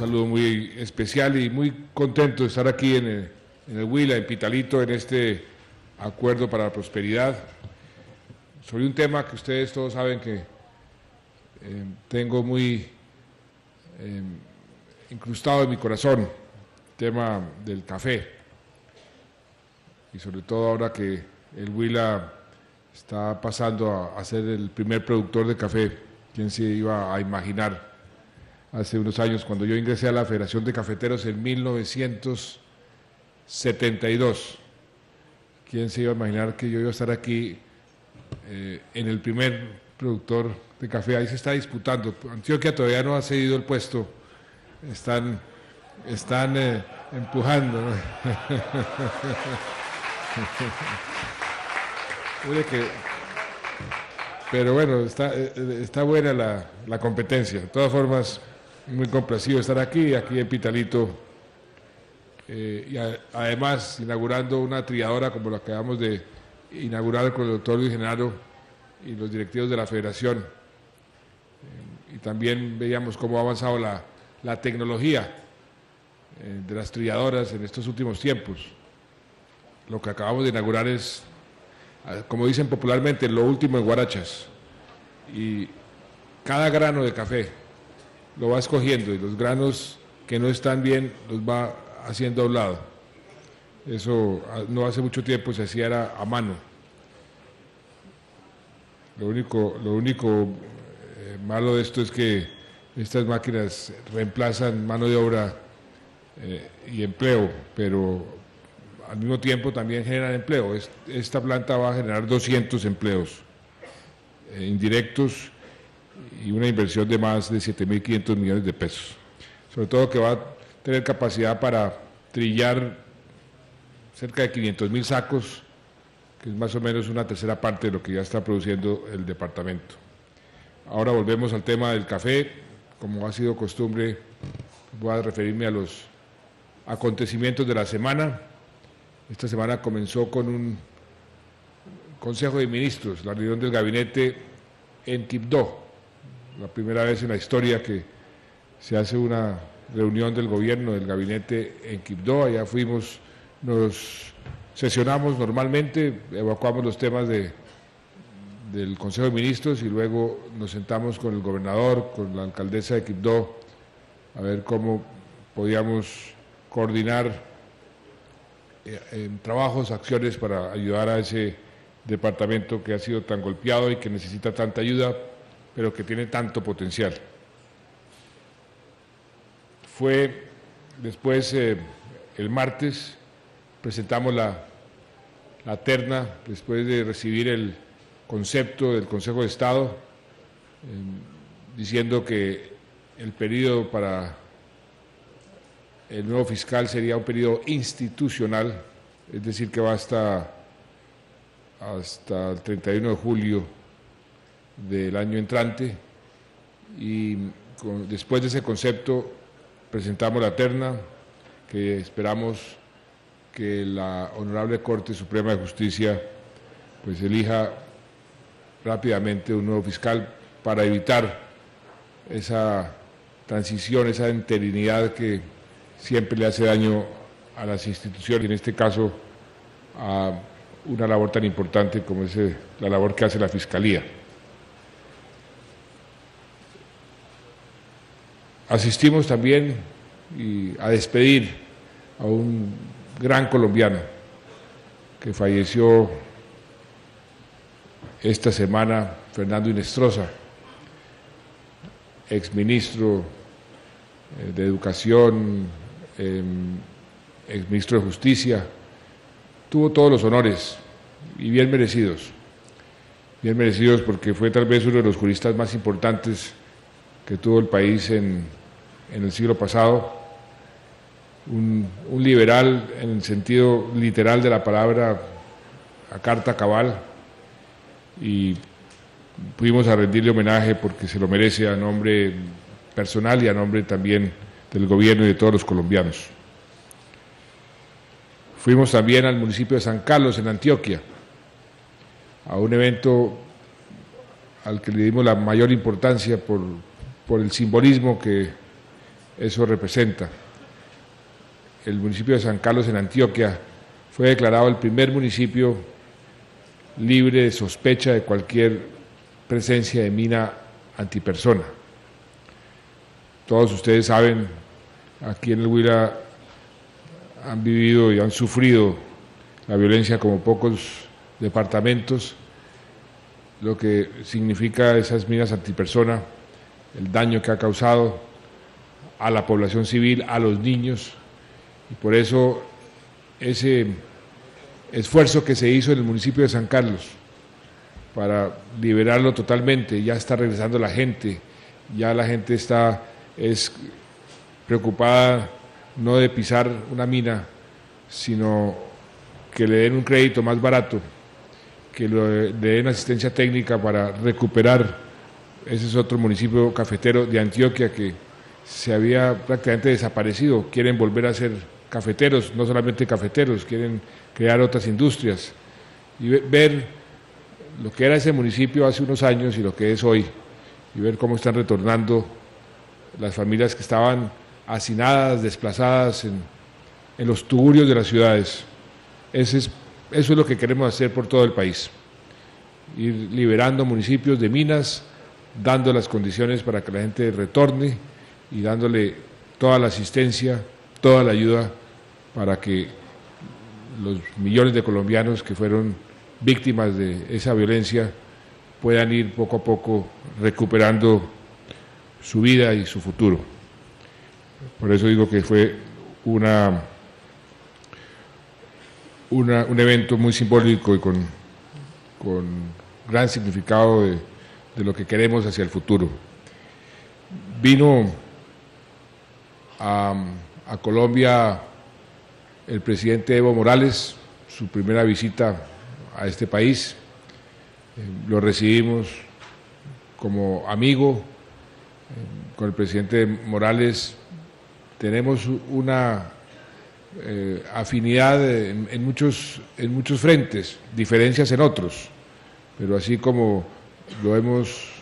saludo muy especial y muy contento de estar aquí en el Huila, en Pitalito, en este acuerdo para la prosperidad, sobre un tema que ustedes todos saben que tengo muy incrustado en mi corazón, tema del café, y sobre todo ahora que el Huila está pasando a ser el primer productor de café. ¿Quién se iba a imaginar hace unos años, cuando yo ingresé a la Federación de Cafeteros en 1972? ¿Quién se iba a imaginar que yo iba a estar aquí en el primer productor de café? Ahí se está disputando. Antioquia todavía no ha cedido el puesto. Están empujando, ¿no? Pero bueno, está buena la competencia. De todas formas, muy complacido estar aquí en Pitalito, y además inaugurando una trilladora como la que acabamos de inaugurar con el doctor Luis Genaro y los directivos de la Federación. Y también veíamos cómo ha avanzado la tecnología de las trilladoras en estos últimos tiempos. Lo que acabamos de inaugurar es, como dicen popularmente, lo último en guarachas, y cada grano de café lo va escogiendo y los granos que no están bien los va haciendo a un lado. Eso no hace mucho tiempo se hacía era a mano. Lo único malo de esto es que estas máquinas reemplazan mano de obra y empleo, pero al mismo tiempo también generan empleo. Esta planta va a generar 200 empleos indirectos y una inversión de más de 7.500 millones de pesos. Sobre todo que va a tener capacidad para trillar cerca de 500.000 sacos, que es más o menos una tercera parte de lo que ya está produciendo el departamento. Ahora volvemos al tema del café. Como ha sido costumbre, voy a referirme a los acontecimientos de la semana. Esta semana comenzó con un Consejo de Ministros, la reunión del gabinete en Quibdó, la primera vez en la historia que se hace una reunión del gobierno, del gabinete en Quibdó. Allá fuimos, nos sesionamos normalmente, evacuamos los temas del Consejo de Ministros y luego nos sentamos con el gobernador, con la alcaldesa de Quibdó, a ver cómo podíamos coordinar en trabajos, acciones para ayudar a ese departamento que ha sido tan golpeado y que necesita tanta ayuda, pero que tiene tanto potencial. Fue después, el martes, presentamos la terna, después de recibir el concepto del Consejo de Estado, diciendo que el periodo para el nuevo fiscal sería un periodo institucional, es decir, que va hasta el 31 de julio del año entrante, y después de ese concepto presentamos la terna, que esperamos que la Honorable Corte Suprema de Justicia pues elija rápidamente un nuevo fiscal para evitar esa transición, esa interinidad que siempre le hace daño a las instituciones, y en este caso a una labor tan importante como es la labor que hace la Fiscalía. Asistimos también a despedir a un gran colombiano que falleció esta semana, Fernando Hinestrosa, exministro de Educación, exministro de Justicia. Tuvo todos los honores y bien merecidos porque fue tal vez uno de los juristas más importantes que tuvo el país en el siglo pasado, un liberal en el sentido literal de la palabra, a carta cabal, y fuimos a rendirle homenaje porque se lo merece, a nombre personal y a nombre también del gobierno y de todos los colombianos. Fuimos también al municipio de San Carlos, en Antioquia, a un evento al que le dimos la mayor importancia por el simbolismo que eso representa. El municipio de San Carlos en Antioquia fue declarado el primer municipio libre de sospecha de cualquier presencia de mina antipersona. Todos ustedes saben, aquí en el Huila han vivido y han sufrido la violencia como pocos departamentos, lo que significa esas minas antipersona, el daño que ha causado a la población civil, a los niños, y por eso ese esfuerzo que se hizo en el municipio de San Carlos para liberarlo totalmente, ya está regresando la gente, ya la gente es preocupada no de pisar una mina, sino que le den un crédito más barato, que le den asistencia técnica para recuperar. Ese es otro municipio cafetero de Antioquia que se había prácticamente desaparecido. Quieren volver a ser cafeteros, no solamente cafeteros, quieren crear otras industrias y ver lo que era ese municipio hace unos años y lo que es hoy, y ver cómo están retornando las familias que estaban hacinadas, desplazadas en los tugurios de las ciudades. Eso es lo que queremos hacer por todo el país, ir liberando municipios de minas, dando las condiciones para que la gente retorne y dándole toda la asistencia, toda la ayuda para que los millones de colombianos que fueron víctimas de esa violencia puedan ir poco a poco recuperando su vida y su futuro. Por eso digo que fue un evento muy simbólico y con gran significado de lo que queremos hacia el futuro. Vino a Colombia el presidente Evo Morales, su primera visita a este país. Lo recibimos como amigo. Con el presidente Morales tenemos una afinidad en muchos frentes, diferencias en otros, pero así como lo hemos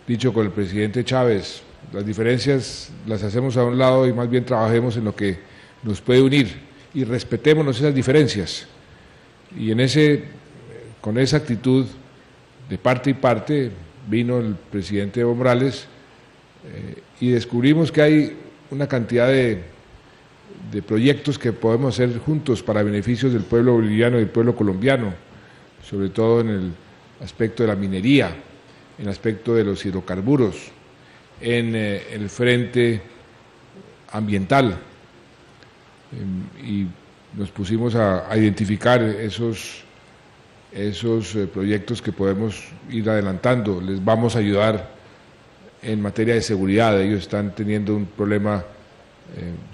dicho con el presidente Chávez, las diferencias las hacemos a un lado y más bien trabajemos en lo que nos puede unir y respetémonos esas diferencias. Y con esa actitud de parte y parte vino el presidente Evo Morales y descubrimos que hay una cantidad de proyectos que podemos hacer juntos para beneficios del pueblo boliviano y del pueblo colombiano, sobre todo en el aspecto de la minería, en el aspecto de los hidrocarburos, en el frente ambiental, y nos pusimos a identificar esos proyectos que podemos ir adelantando. Les vamos a ayudar en materia de seguridad. Ellos están teniendo un problema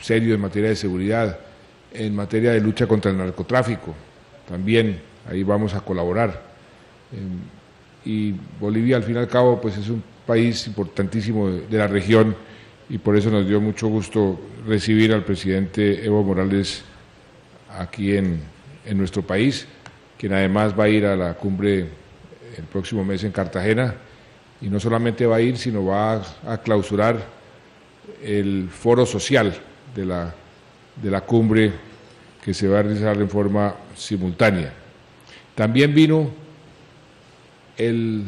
serio en materia de seguridad, en materia de lucha contra el narcotráfico, también ahí vamos a colaborar. Y Bolivia, al fin y al cabo, pues es un país importantísimo de la región, y por eso nos dio mucho gusto recibir al presidente Evo Morales aquí en nuestro país, quien además va a ir a la cumbre el próximo mes en Cartagena, y no solamente va a ir, sino va a clausurar el foro social de la cumbre que se va a realizar en forma simultánea. También vino el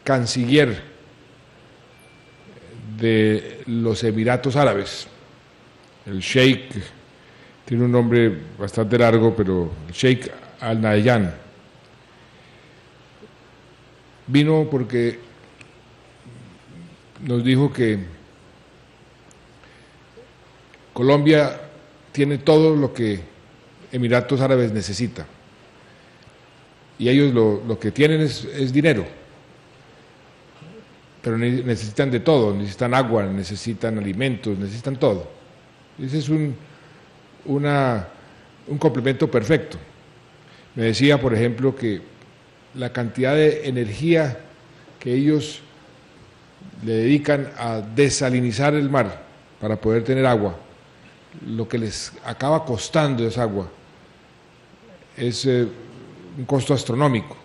canciller de los Emiratos Árabes, el Sheikh, tiene un nombre bastante largo, pero el Sheikh Al Nahyan. Vino porque nos dijo que Colombia tiene todo lo que Emiratos Árabes necesita, y ellos lo que tienen es dinero, pero necesitan de todo, necesitan agua, necesitan alimentos, necesitan todo. Ese es un complemento perfecto. Me decía, por ejemplo, que la cantidad de energía que ellos le dedican a desalinizar el mar para poder tener agua, lo que les acaba costando esa agua es un costo astronómico,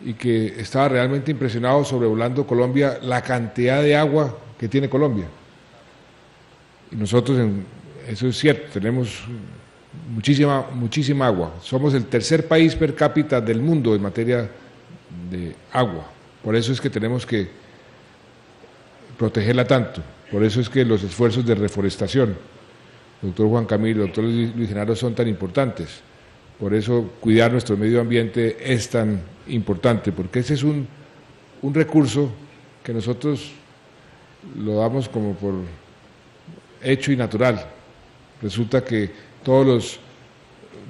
y que estaba realmente impresionado sobrevolando Colombia la cantidad de agua que tiene Colombia. Y nosotros, eso es cierto, tenemos muchísima agua. Somos el tercer país per cápita del mundo en materia de agua. Por eso es que tenemos que protegerla tanto. Por eso es que los esfuerzos de reforestación, doctor Juan Camilo, doctor Luis Genaro, son tan importantes. Por eso cuidar nuestro medio ambiente es tan importante, porque ese es un recurso que nosotros lo damos como por hecho y natural. Resulta que todos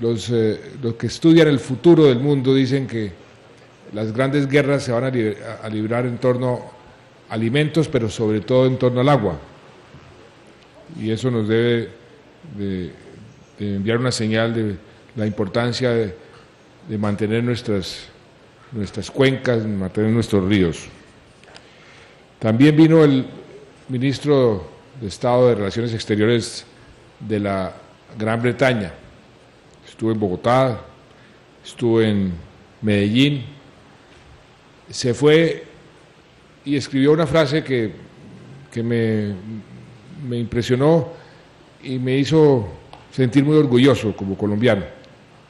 los que estudian el futuro del mundo dicen que las grandes guerras se van a librar en torno a alimentos, pero sobre todo en torno al agua. Y eso nos debe de enviar una señal de la importancia de mantener nuestras cuencas, mantener nuestros ríos. También vino el ministro de Estado de Relaciones Exteriores de la Gran Bretaña. Estuvo en Bogotá, estuvo en Medellín, se fue y escribió una frase que me impresionó y me hizo sentir muy orgulloso como colombiano.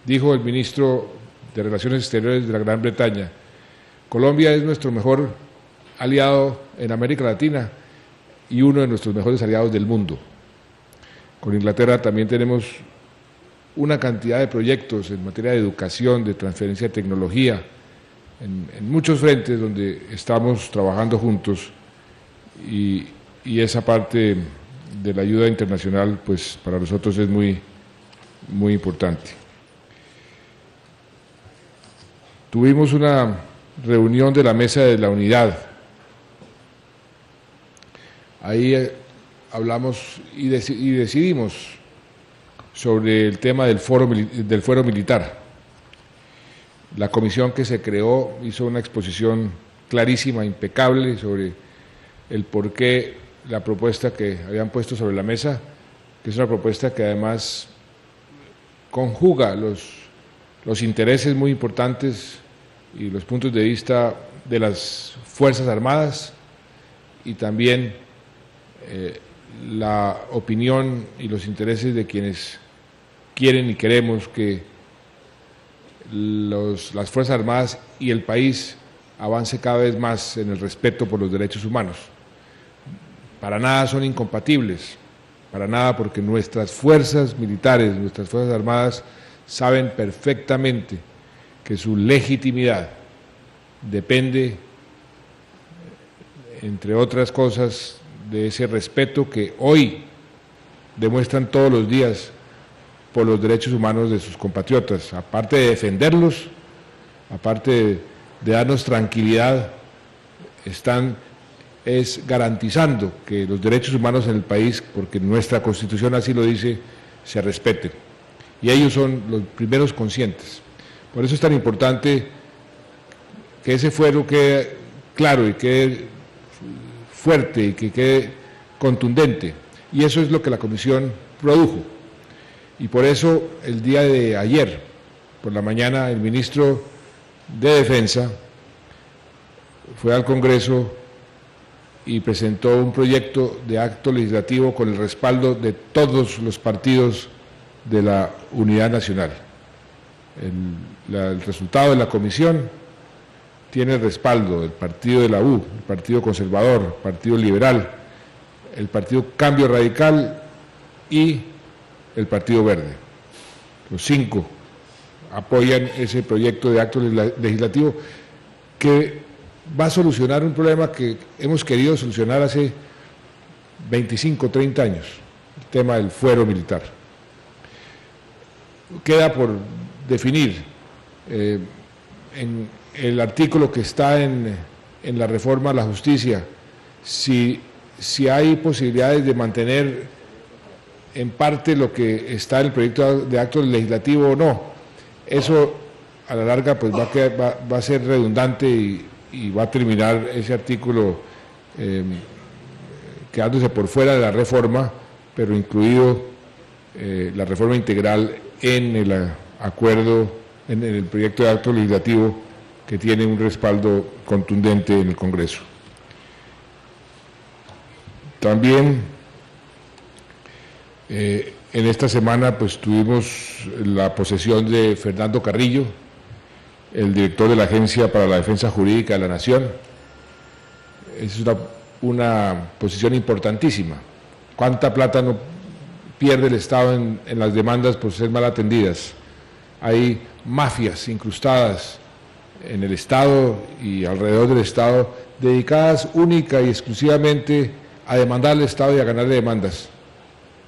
Dijo el ministro de Relaciones Exteriores de la Gran Bretaña: Colombia es nuestro mejor aliado en América Latina y uno de nuestros mejores aliados del mundo. Con Inglaterra también tenemos una cantidad de proyectos en materia de educación, de transferencia de tecnología, en muchos frentes donde estamos trabajando juntos y esa parte de la ayuda internacional pues para nosotros es muy importante. Tuvimos una reunión de la Mesa de la Unidad. Ahí hablamos y decidimos sobre el tema del fuero militar. La comisión que se creó hizo una exposición clarísima, impecable, sobre el porqué la propuesta que habían puesto sobre la mesa, que es una propuesta que además conjuga los intereses muy importantes y los puntos de vista de las Fuerzas Armadas y también la opinión y los intereses de quienes quieren y queremos que las Fuerzas Armadas y el país avance cada vez más en el respeto por los derechos humanos. Para nada son incompatibles, para nada, porque nuestras fuerzas militares, nuestras Fuerzas Armadas saben perfectamente que su legitimidad depende, entre otras cosas, de ese respeto que hoy demuestran todos los días por los derechos humanos de sus compatriotas. Aparte de defenderlos, aparte de darnos tranquilidad, están garantizando que los derechos humanos en el país, porque nuestra Constitución así lo dice, se respeten. Y ellos son los primeros conscientes. Por eso es tan importante que ese fuero quede claro y quede fuerte y que quede contundente. Y eso es lo que la Comisión produjo. Y por eso el día de ayer, por la mañana, el ministro de Defensa fue al Congreso y presentó un proyecto de acto legislativo con el respaldo de todos los partidos de la Unidad Nacional. El resultado de la comisión tiene el respaldo del partido de la U, el Partido Conservador, el Partido Liberal, el Partido Cambio Radical y el Partido Verde. Los 5 apoyan ese proyecto de acto legislativo que va a solucionar un problema que hemos querido solucionar hace 25, 30 años, el tema del fuero militar. Queda por definir en el artículo que está en la reforma a la justicia si hay posibilidades de mantener en parte lo que está en el proyecto de acto legislativo o no. Eso a la larga pues va a ser redundante y va a terminar ese artículo quedándose por fuera de la reforma, pero incluido la reforma integral en el acuerdo, en el proyecto de acto legislativo que tiene un respaldo contundente en el Congreso. También En esta semana pues tuvimos la posesión de Fernando Carrillo, el director de la Agencia para la Defensa Jurídica de la Nación. Es una posición importantísima. ¿Cuánta plata no pierde el Estado en las demandas por ser mal atendidas? Hay mafias incrustadas en el Estado y alrededor del Estado, dedicadas única y exclusivamente a demandar al Estado y a ganarle demandas,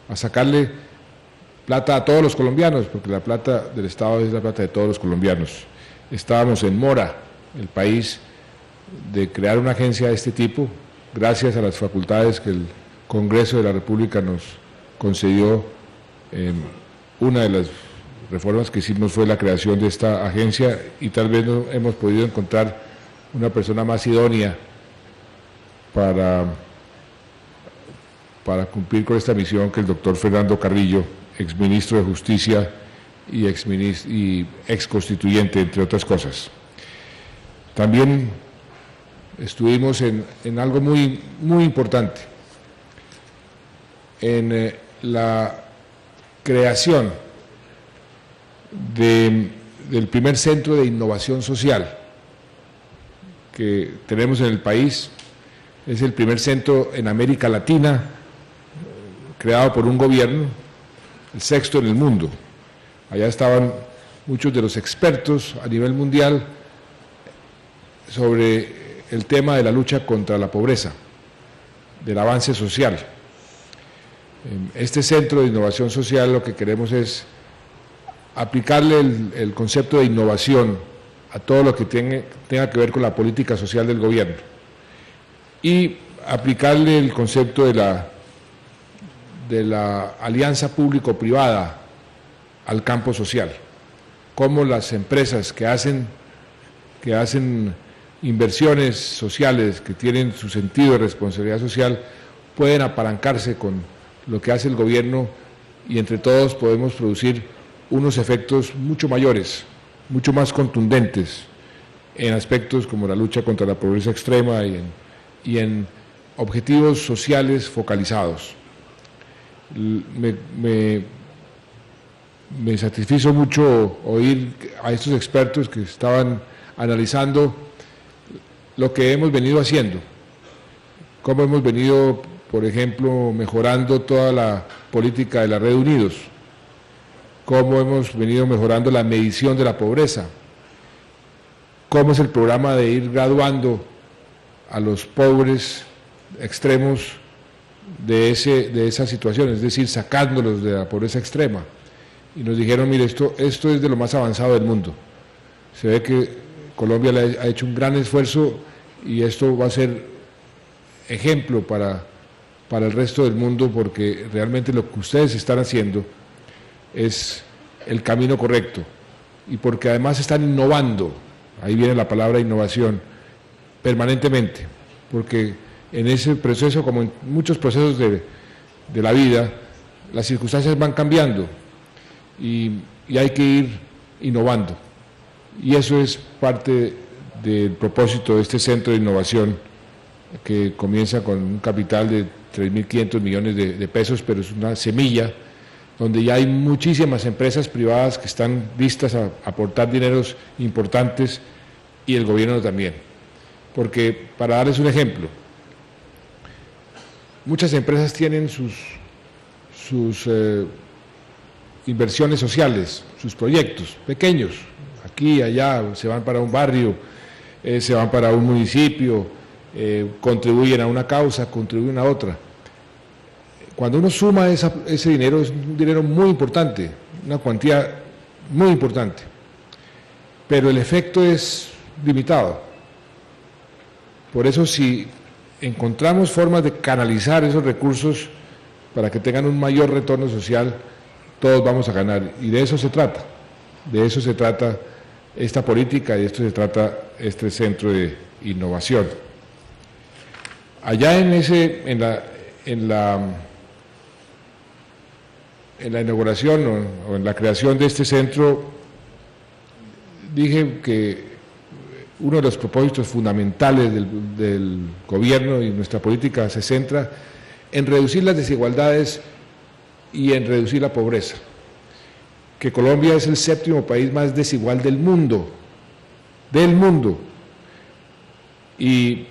a sacarle plata a todos los colombianos, porque la plata del Estado es la plata de todos los colombianos. Estábamos en mora, el país, de crear una agencia de este tipo, gracias a las facultades que el Congreso de la República nos concedió. Una de las reformas que hicimos fue la creación de esta agencia y tal vez no hemos podido encontrar una persona más idónea para cumplir con esta misión que el doctor Fernando Carrillo, exministro de Justicia y ex constituyente, entre otras cosas. También estuvimos en algo muy importante, en la creación del primer centro de innovación social que tenemos en el país. Es el primer centro en América Latina, creado por un gobierno, el sexto en el mundo. Allá estaban muchos de los expertos a nivel mundial sobre el tema de la lucha contra la pobreza, del avance social. Este centro de innovación social lo que queremos es aplicarle el concepto de innovación a todo lo que tenga que ver con la política social del gobierno y aplicarle el concepto de la alianza público-privada al campo social, cómo las empresas que hacen inversiones sociales, que tienen su sentido de responsabilidad social, pueden apalancarse con lo que hace el gobierno y entre todos podemos producir unos efectos mucho mayores, mucho más contundentes en aspectos como la lucha contra la pobreza extrema y en objetivos sociales focalizados. Me satisfizo mucho oír a estos expertos que estaban analizando lo que hemos venido haciendo, cómo hemos venido, por ejemplo, mejorando toda la política de la Red Unidos, cómo hemos venido mejorando la medición de la pobreza, cómo es el programa de ir graduando a los pobres extremos de esa situación, es decir, sacándolos de la pobreza extrema. Y nos dijeron, mire, esto es de lo más avanzado del mundo. Se ve que Colombia le ha hecho un gran esfuerzo y esto va a ser ejemplo para el resto del mundo, porque realmente lo que ustedes están haciendo es el camino correcto y porque además están innovando, ahí viene la palabra innovación, permanentemente, porque en ese proceso, como en muchos procesos de la vida, las circunstancias van cambiando y hay que ir innovando. Y eso es parte del propósito de este centro de innovación, que comienza con un capital de 3.500 millones de pesos, pero es una semilla donde ya hay muchísimas empresas privadas que están listas a aportar dineros importantes y el gobierno también. Porque, para darles un ejemplo, muchas empresas tienen sus inversiones sociales, sus proyectos pequeños, aquí, allá, se van para un barrio, se van para un municipio, contribuyen a una causa, contribuyen a otra. Cuando uno suma ese dinero, es un dinero muy importante, una cuantía muy importante, pero el efecto es limitado. Por eso, si encontramos formas de canalizar esos recursos para que tengan un mayor retorno social, todos vamos a ganar, y de eso se trata esta política y de esto se trata este centro de innovación. Allá en la inauguración o en la creación de este centro, dije que uno de los propósitos fundamentales del gobierno y nuestra política se centra en reducir las desigualdades y en reducir la pobreza, que Colombia es el séptimo país más desigual del mundo, y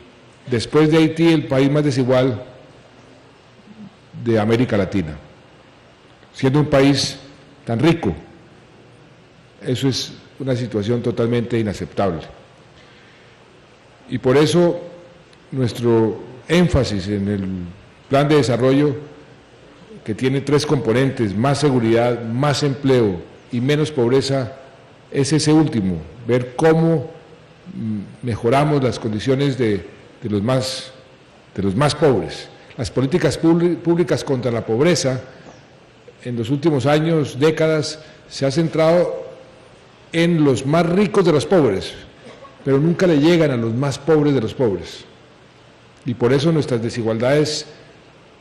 después de Haití el país más desigual de América Latina, siendo un país tan rico. Eso es una situación totalmente inaceptable. Y por eso nuestro énfasis en el plan de desarrollo, que tiene 3 componentes: más seguridad, más empleo y menos pobreza, es ese último: ver cómo mejoramos las condiciones de los más pobres. Las políticas públicas contra la pobreza en los últimos años, décadas, se ha centrado en los más ricos de los pobres, pero nunca le llegan a los más pobres de los pobres. Y por eso nuestras desigualdades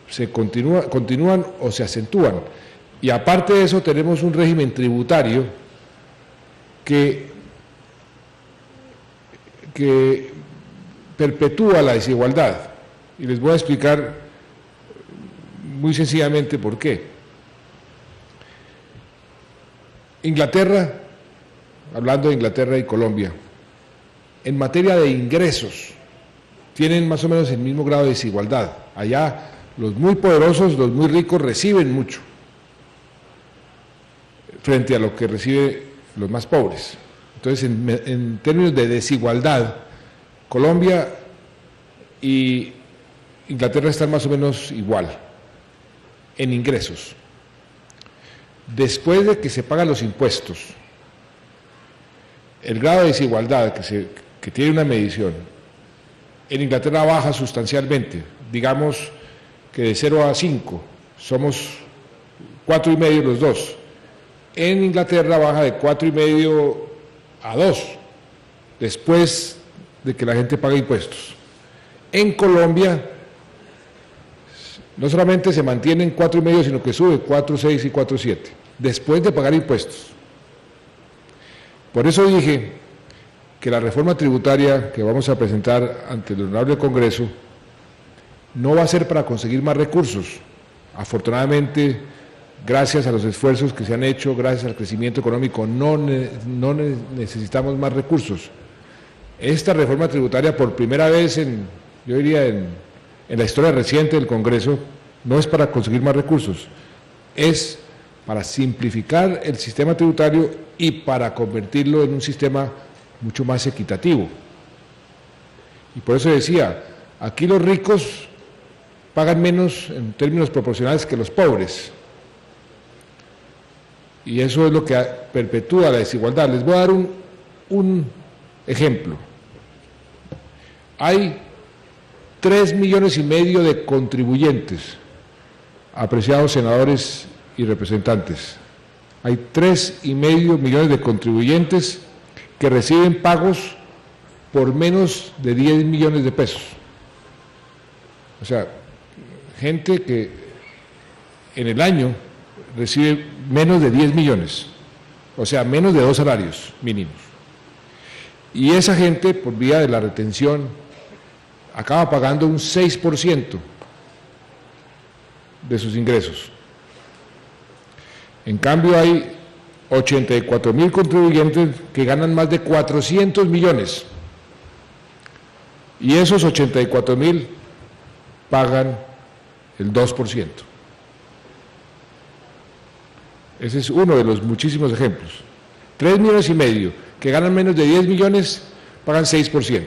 se continúan o se acentúan. Y aparte de eso, tenemos un régimen tributario que perpetúa la desigualdad. Y les voy a explicar muy sencillamente por qué. Inglaterra, hablando de Inglaterra y Colombia, en materia de ingresos, tienen más o menos el mismo grado de desigualdad. Allá los muy poderosos, los muy ricos reciben mucho, frente a lo que reciben los más pobres. Entonces, en términos de desigualdad, Colombia y Inglaterra están más o menos igual en ingresos. Después de que se pagan los impuestos, el grado de desigualdad que tiene una medición, en Inglaterra baja sustancialmente, digamos que de 0 a 5, somos 4,5 los dos. En Inglaterra baja de 4,5 a 2, después de que la gente paga impuestos. En Colombia no solamente se mantiene en 4,5, sino que sube 4,6 y 4,7, después de pagar impuestos. Por eso dije que la reforma tributaria que vamos a presentar ante el Honorable Congreso no va a ser para conseguir más recursos. Afortunadamente, gracias a los esfuerzos que se han hecho, gracias al crecimiento económico, no necesitamos más recursos. Esta reforma tributaria, por primera vez yo diría en la historia reciente del Congreso, no es para conseguir más recursos, es para simplificar el sistema tributario y para convertirlo en un sistema mucho más equitativo. Y por eso decía, aquí los ricos pagan menos en términos proporcionales que los pobres. Y eso es lo que perpetúa la desigualdad. Les voy a dar un ejemplo. Hay 3,5 millones de contribuyentes, apreciados senadores y representantes. Hay 3,5 millones de contribuyentes que reciben pagos por menos de 10 millones de pesos. O sea, gente que en el año recibe menos de 10 millones, o sea, menos de 2 salarios mínimos. Y esa gente, por vía de la retención, acaba pagando un 6% de sus ingresos. En cambio, hay 84,000 contribuyentes que ganan más de 400 millones. Y esos 84,000 pagan el 2%. Ese es uno de los muchísimos ejemplos. 3,5 millones que ganan menos de 10 millones pagan 6%.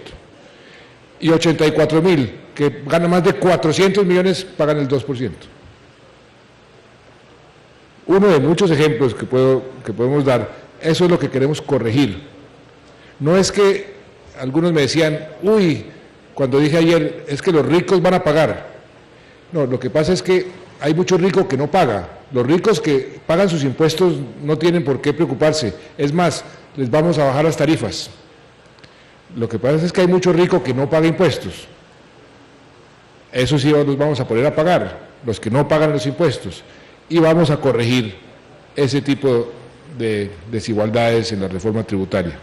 Y 84,000 que ganan más de 400 millones pagan el 2%. Uno de muchos ejemplos que podemos dar. Eso es lo que queremos corregir. No es que algunos me decían, uy, cuando dije ayer, es que los ricos van a pagar. No, lo que pasa es que hay mucho rico que no paga. Los ricos que pagan sus impuestos no tienen por qué preocuparse. Es más, les vamos a bajar las tarifas. Lo que pasa es que hay mucho rico que no paga impuestos. Eso sí los vamos a poner a pagar, los que no pagan los impuestos. Y vamos a corregir ese tipo de desigualdades en la reforma tributaria,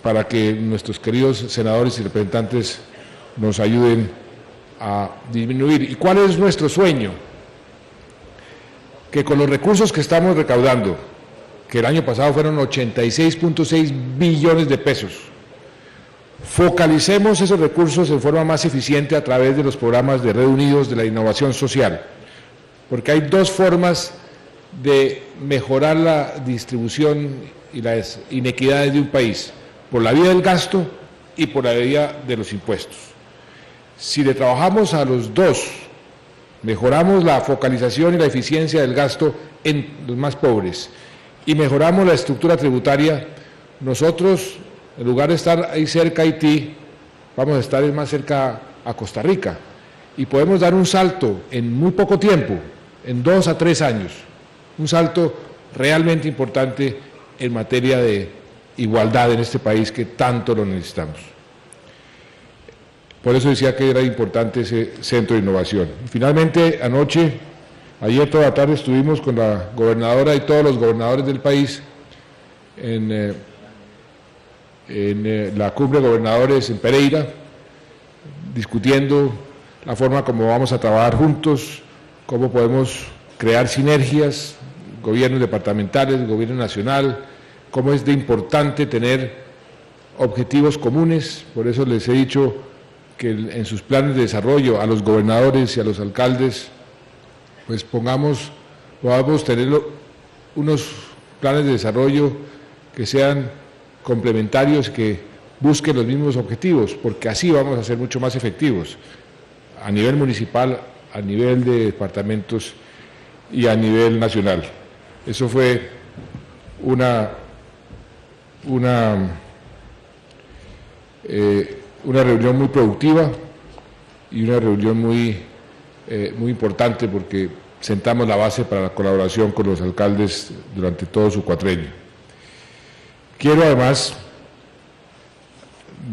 para que nuestros queridos senadores y representantes nos ayuden a disminuir. ¿Y cuál es nuestro sueño? que con los recursos que estamos recaudando, que el año pasado fueron 86.6 billones de pesos, focalicemos esos recursos en forma más eficiente a través de los programas de Red Unidos de la innovación social, porque hay dos formas de mejorar la distribución y las inequidades de un país, por la vía del gasto y por la vía de los impuestos. Si le trabajamos a los dos, mejoramos la focalización y la eficiencia del gasto en los más pobres y mejoramos la estructura tributaria, nosotros, en lugar de estar ahí cerca a Haití, vamos a estar más cerca a Costa Rica y podemos dar un salto en muy poco tiempo, en 2 a 3 años, un salto realmente importante en materia de igualdad en este país que tanto lo necesitamos. Por eso decía que era importante ese centro de innovación. Finalmente, ayer toda la tarde estuvimos con la gobernadora y todos los gobernadores del país en la cumbre de gobernadores en Pereira, discutiendo la forma como vamos a trabajar juntos, cómo podemos crear sinergias, gobiernos departamentales, gobierno nacional, cómo es de importante tener objetivos comunes. Por eso les he dicho que en sus planes de desarrollo a los gobernadores y a los alcaldes, pues podamos tener unos planes de desarrollo que sean complementarios, que busquen los mismos objetivos, porque así vamos a ser mucho más efectivos a nivel municipal, a nivel de departamentos y a nivel nacional. Eso fue una reunión muy productiva y una reunión muy importante, porque sentamos la base para la colaboración con los alcaldes durante todo su cuatrenio. Quiero además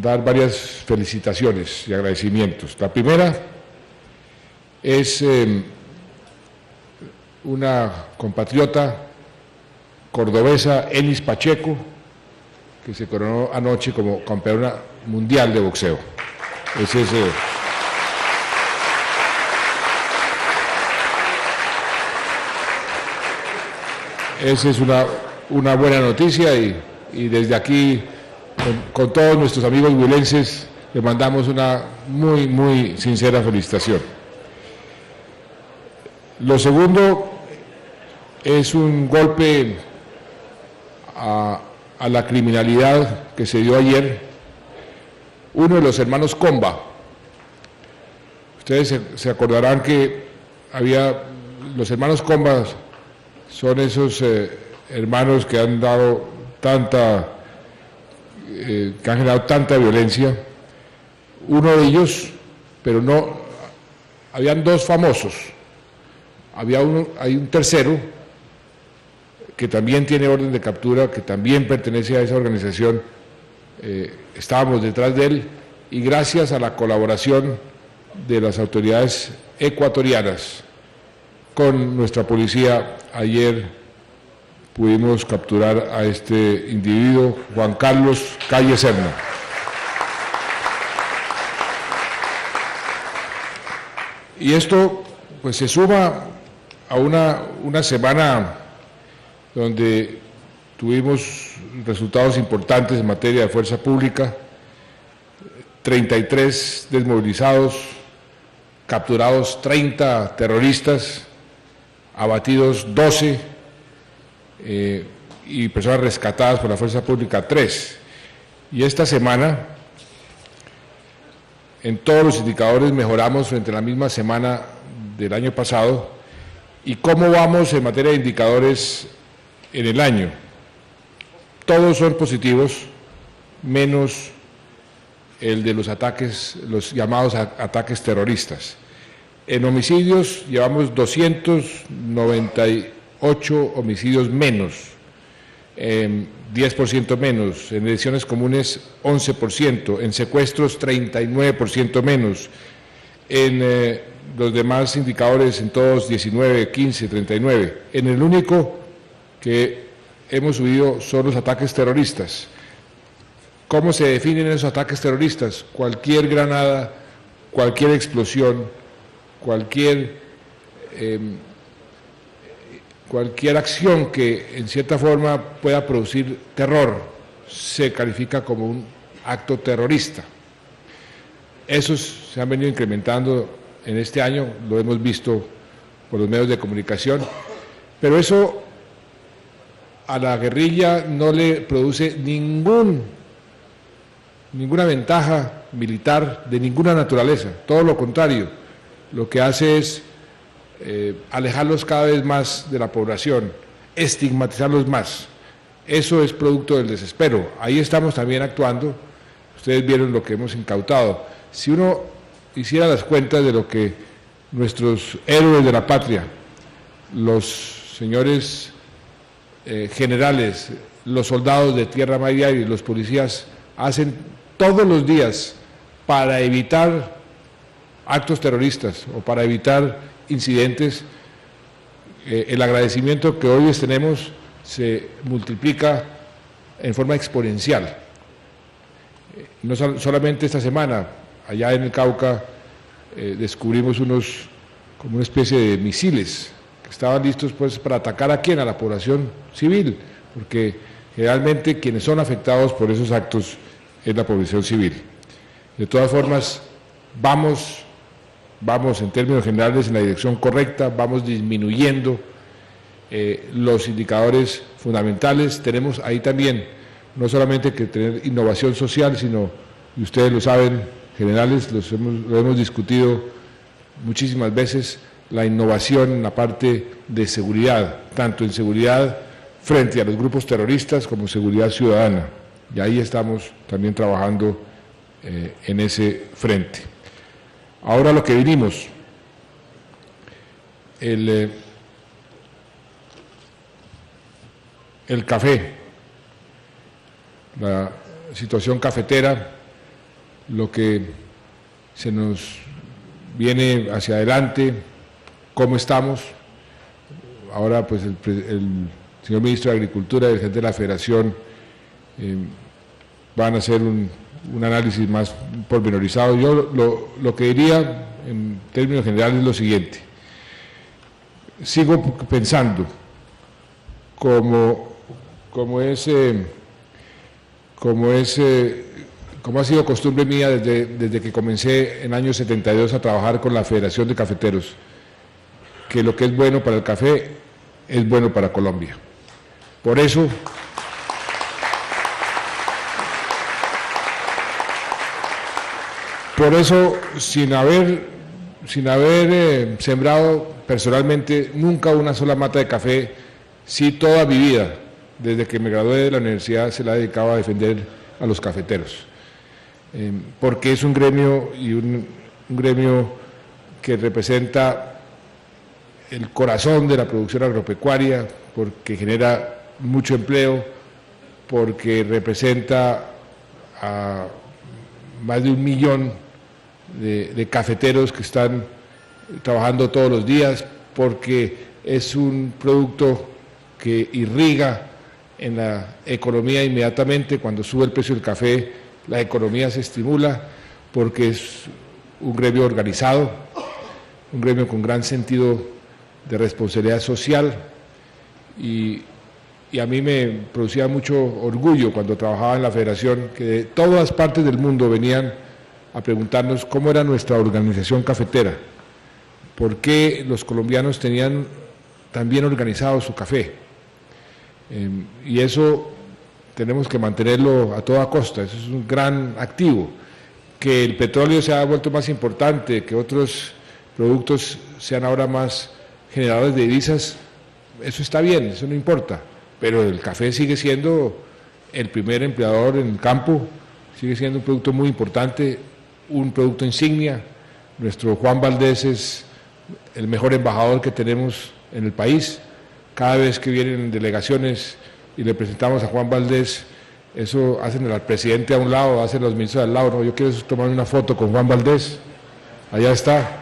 dar varias felicitaciones y agradecimientos. La primera es una compatriota cordobesa, Elis Pacheco, que se coronó anoche como campeona mundial de boxeo. Esa es una buena noticia y desde aquí, con todos nuestros amigos huilenses, le mandamos una muy, muy sincera felicitación. Lo segundo es un golpe a la criminalidad que se dio ayer. Uno de los hermanos Comba, ustedes se acordarán que los hermanos Comba son esos hermanos que han dado que han generado tanta violencia. Uno de ellos, pero no, habían dos famosos, hay un tercero que también tiene orden de captura, que también pertenece a esa organización. Estábamos detrás de él y gracias a la colaboración de las autoridades ecuatorianas con nuestra policía, ayer pudimos capturar a este individuo, Juan Carlos Calle Serna. Y esto pues se suma a una semana donde tuvimos resultados importantes en materia de fuerza pública, 33 desmovilizados, capturados 30 terroristas, abatidos 12 y personas rescatadas por la fuerza pública 3. Y esta semana, en todos los indicadores mejoramos frente a la misma semana del año pasado. ¿Y cómo vamos en materia de indicadores en el año? Todos son positivos, menos el de los ataques, los llamados ataques terroristas. En homicidios llevamos 298 homicidios menos, 10% menos, en lesiones comunes 11%, en secuestros 39% menos, en los demás indicadores en todos 19, 15, 39. En el único que hemos subido son los ataques terroristas. ¿Cómo se definen esos ataques terroristas? Cualquier granada, cualquier explosión, cualquier cualquier acción que en cierta forma pueda producir terror se califica como un acto terrorista. Esos se han venido incrementando en este año, lo hemos visto por los medios de comunicación, pero eso a la guerrilla no le produce ninguna ventaja militar de ninguna naturaleza, todo lo contrario, lo que hace es alejarlos cada vez más de la población, estigmatizarlos más. Eso es producto del desespero. Ahí estamos también actuando. Ustedes vieron lo que hemos incautado. Si uno hiciera las cuentas de lo que nuestros héroes de la patria, los señores generales, los soldados de tierra, mar y aire, los policías, hacen todos los días para evitar actos terroristas o para evitar incidentes, el agradecimiento que hoy les tenemos se multiplica en forma exponencial. No solamente esta semana, allá en el Cauca descubrimos como una especie de misiles que estaban listos pues para atacar a quién, a la población civil, porque generalmente quienes son afectados por esos actos es la población civil. De todas formas, vamos en términos generales en la dirección correcta, vamos disminuyendo los indicadores fundamentales. Tenemos ahí también no solamente que tener innovación social, sino, y ustedes lo saben, generales, lo hemos discutido muchísimas veces, la innovación en la parte de seguridad, tanto en seguridad frente a los grupos terroristas como seguridad ciudadana. Y ahí estamos también trabajando en ese frente. Ahora lo que vinimos, el café, la situación cafetera, lo que se nos viene hacia adelante, cómo estamos. Ahora pues el señor Ministro de Agricultura y el jefe de la Federación van a hacer un análisis más pormenorizado. Yo lo que diría en términos generales es lo siguiente: sigo pensando como ha sido costumbre mía desde que comencé en el año 72 a trabajar con la Federación de Cafeteros, que lo que es bueno para el café es bueno para Colombia. Por eso sin haber sembrado personalmente nunca una sola mata de café, sí toda mi vida, desde que me gradué de la universidad, se la he dedicado a defender a los cafeteros, porque es un gremio y un gremio que representa el corazón de la producción agropecuaria, porque genera mucho empleo, porque representa a más de 1 millón de cafeteros que están trabajando todos los días, porque es un producto que irriga en la economía inmediatamente. Cuando sube el precio del café, la economía se estimula, porque es un gremio organizado, un gremio con gran sentido de responsabilidad social, y a mí me producía mucho orgullo cuando trabajaba en la Federación, que de todas partes del mundo venían a preguntarnos cómo era nuestra organización cafetera, por qué los colombianos tenían tan bien organizado su café. Y eso tenemos que mantenerlo a toda costa, eso es un gran activo. Que el petróleo se ha vuelto más importante, que otros productos sean ahora más generadores de divisas, eso está bien, eso no importa, pero el café sigue siendo el primer empleador en el campo, sigue siendo un producto muy importante, un producto insignia. Nuestro Juan Valdés es el mejor embajador que tenemos en el país. Cada vez que vienen delegaciones y le presentamos a Juan Valdés, eso hacen al presidente a un lado, hacen los ministros al lado. No, yo quiero tomar una foto con Juan Valdés, allá está.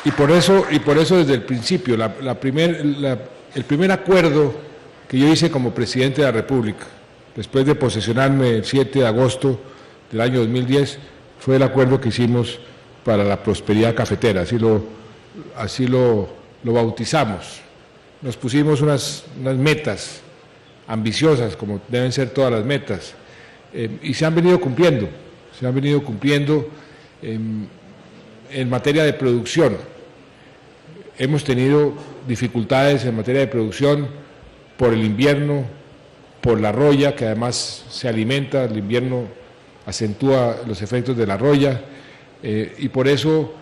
Y por eso desde el principio, el primer acuerdo que yo hice como presidente de la República, después de posesionarme el 7 de agosto del año 2010, fue el acuerdo que hicimos para la prosperidad cafetera, así lo bautizamos. Nos pusimos unas metas ambiciosas, como deben ser todas las metas, y se han venido cumpliendo en materia de producción. Hemos tenido dificultades en materia de producción por el invierno, por la roya, que además se alimenta, el invierno acentúa los efectos de la roya, y por eso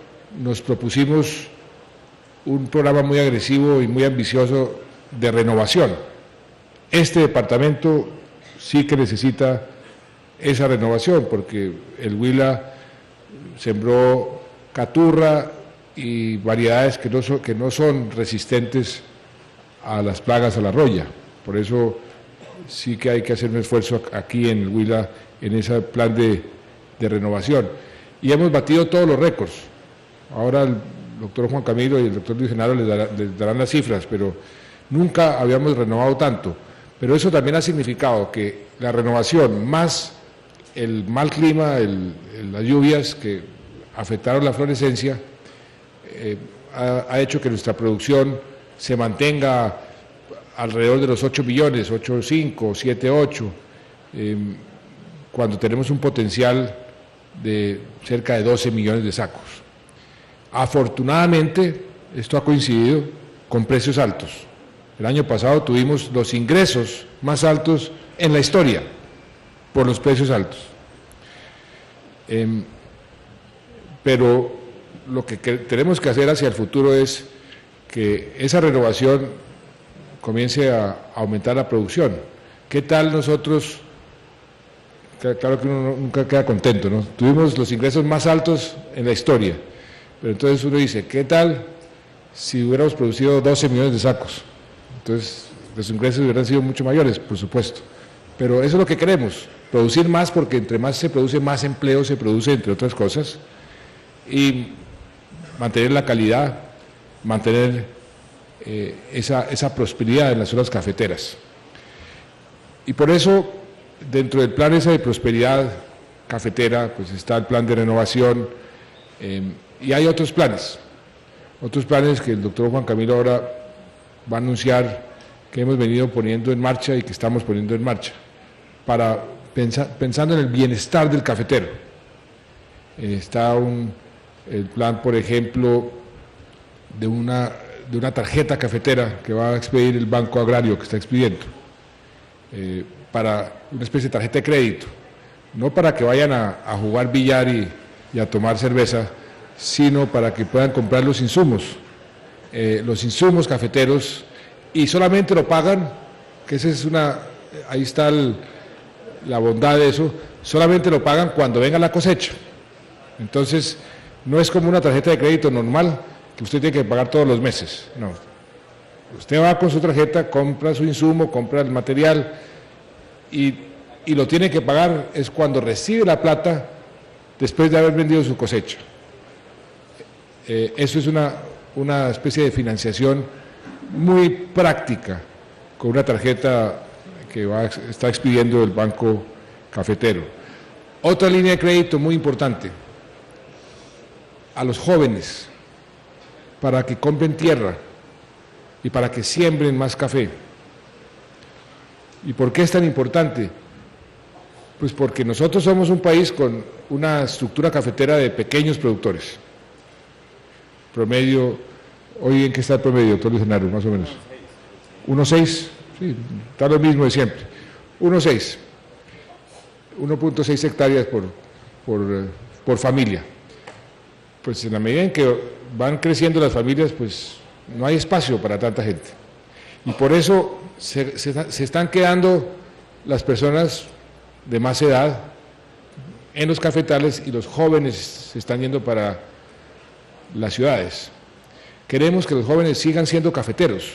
nos propusimos un programa muy agresivo y muy ambicioso de renovación. Este departamento sí que necesita esa renovación, porque el Huila sembró caturra y variedades que no son resistentes a las plagas, a la roya. Por eso sí que hay que hacer un esfuerzo aquí en el Huila en ese plan de renovación. Y hemos batido todos los récords. Ahora el doctor Juan Camilo y el doctor Luis Genaro les darán las cifras, pero nunca habíamos renovado tanto. Pero eso también ha significado que la renovación más el mal clima, las lluvias que afectaron la florescencia, ha hecho que nuestra producción se mantenga alrededor de los 8 millones, 8,5, 7,8, cuando tenemos un potencial de cerca de 12 millones de sacos. Afortunadamente, esto ha coincidido con precios altos. El año pasado tuvimos los ingresos más altos en la historia por los precios altos. Pero lo que tenemos que hacer hacia el futuro es que esa renovación comience a aumentar la producción. ¿Qué tal nosotros? Claro que uno nunca queda contento, ¿no? Tuvimos los ingresos más altos en la historia, pero entonces uno dice, ¿qué tal si hubiéramos producido 12 millones de sacos? Entonces los ingresos hubieran sido mucho mayores, por supuesto. Pero eso es lo que queremos, producir más, porque entre más se produce, más empleo se produce, entre otras cosas, y mantener la calidad, mantener esa prosperidad en las zonas cafeteras. Y por eso, dentro del plan ese de prosperidad cafetera, pues está el plan de renovación, y hay otros planes que el doctor Juan Camilo ahora va a anunciar, que hemos venido poniendo en marcha y que estamos poniendo en marcha, para pensando en el bienestar del cafetero. Está el plan, por ejemplo, de una tarjeta cafetera que va a expedir el Banco Agrario, que está expidiendo, para una especie de tarjeta de crédito, no para que vayan a jugar billar y a tomar cerveza, sino para que puedan comprar los insumos cafeteros, y solamente lo pagan, que ahí está la bondad de eso, solamente lo pagan cuando venga la cosecha. Entonces, no es como una tarjeta de crédito normal, que usted tiene que pagar todos los meses, no. Usted va con su tarjeta, compra su insumo, compra el material, y lo tiene que pagar es cuando recibe la plata después de haber vendido su cosecha. Eso es una especie de financiación muy práctica, con una tarjeta que está expidiendo el Banco Cafetero. Otra línea de crédito muy importante, a los jóvenes, para que compren tierra y para que siembren más café. ¿Y por qué es tan importante? Pues porque nosotros somos un país con una estructura cafetera de pequeños productores. Promedio, hoy en qué está el promedio, doctor Luis Genaro, más o menos. 1,6, sí, está lo mismo de siempre. 1,6, 1,6 hectáreas por familia. Pues en la medida en que van creciendo las familias, pues no hay espacio para tanta gente. Y por eso se están quedando las personas de más edad en los cafetales y los jóvenes se están yendo para las ciudades. Queremos que los jóvenes sigan siendo cafeteros,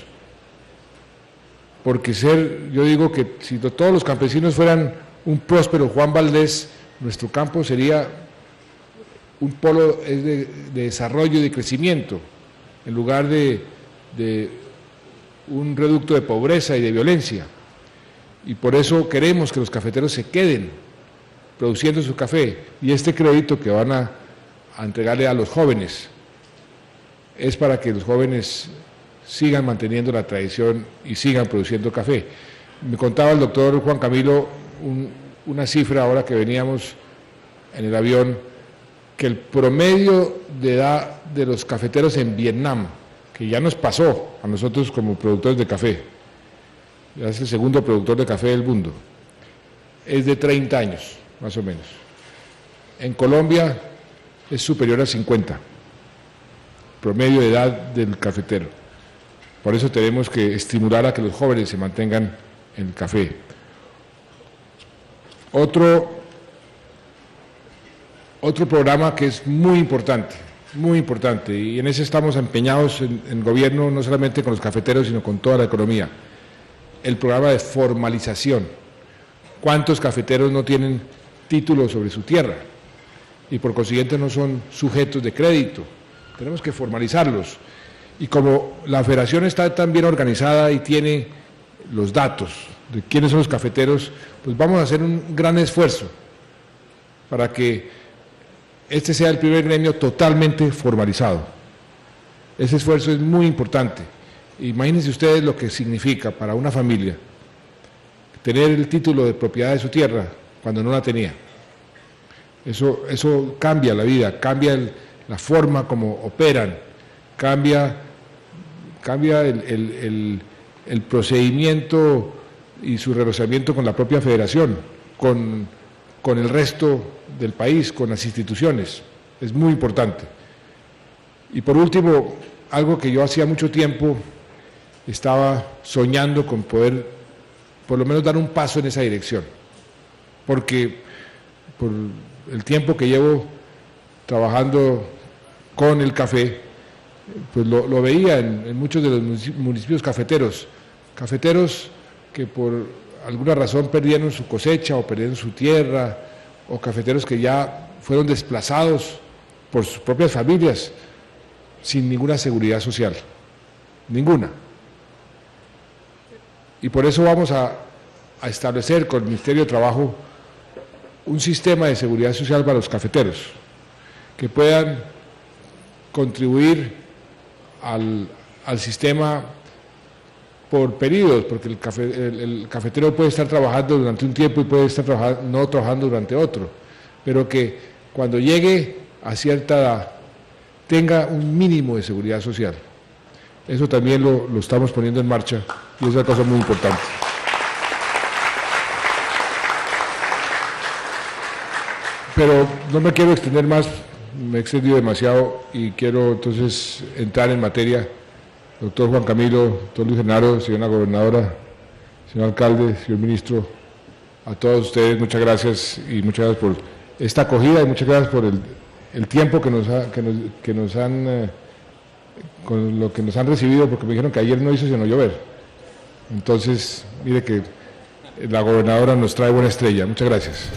porque yo digo que si todos los campesinos fueran un próspero Juan Valdés, nuestro campo sería un polo de desarrollo y de crecimiento, en lugar de un reducto de pobreza y de violencia. Y por eso queremos que los cafeteros se queden produciendo su café, y este crédito que van a entregarle a los jóvenes es para que los jóvenes sigan manteniendo la tradición y sigan produciendo café. Me contaba el doctor Juan Camilo una cifra ahora que veníamos en el avión, que el promedio de edad de los cafeteros en Vietnam, que ya nos pasó a nosotros como productores de café, ya es el segundo productor de café del mundo, es de 30 años, más o menos. En Colombia es superior a 50, promedio de edad del cafetero. Por eso tenemos que estimular a que los jóvenes se mantengan en el café. Otro programa que es muy importante, y en ese estamos empeñados en el gobierno, no solamente con los cafeteros, sino con toda la economía, el programa de formalización. ¿Cuántos cafeteros no tienen título sobre su tierra y por consiguiente no son sujetos de crédito? Tenemos que formalizarlos. Y como la federación está tan bien organizada y tiene los datos de quiénes son los cafeteros, pues vamos a hacer un gran esfuerzo para que este sea el primer gremio totalmente formalizado. Ese esfuerzo es muy importante. Imagínense ustedes lo que significa para una familia tener el título de propiedad de su tierra cuando no la tenía. Eso cambia la vida, cambia la forma como operan, cambia el procedimiento y su relacionamiento con la propia federación, con el resto del país, con las instituciones. Es muy importante. Y por último, algo que yo hacía mucho tiempo estaba soñando con poder por lo menos dar un paso en esa dirección, porque por el tiempo que llevo trabajando con el café, pues lo veía en muchos de los municipios cafeteros que por alguna razón perdieron su cosecha o perdieron su tierra, o cafeteros que ya fueron desplazados por sus propias familias sin ninguna seguridad social, ninguna. Y por eso vamos a establecer con el Ministerio de Trabajo un sistema de seguridad social para los cafeteros, que puedan contribuir al sistema por periodos, porque el cafetero puede estar trabajando durante un tiempo y puede estar no trabajando durante otro, pero que cuando llegue a cierta edad tenga un mínimo de seguridad social. Eso también lo estamos poniendo en marcha y es una cosa muy importante. Pero no me quiero extender más, me he extendido demasiado y quiero entonces entrar en materia. Doctor Juan Camilo, doctor Luis Genaro, señora gobernadora, señor alcalde, señor ministro, a todos ustedes muchas gracias y muchas gracias por esta acogida y muchas gracias por el tiempo con lo que nos han recibido, porque me dijeron que ayer no hizo sino llover. Entonces, mire que la gobernadora nos trae buena estrella. Muchas gracias.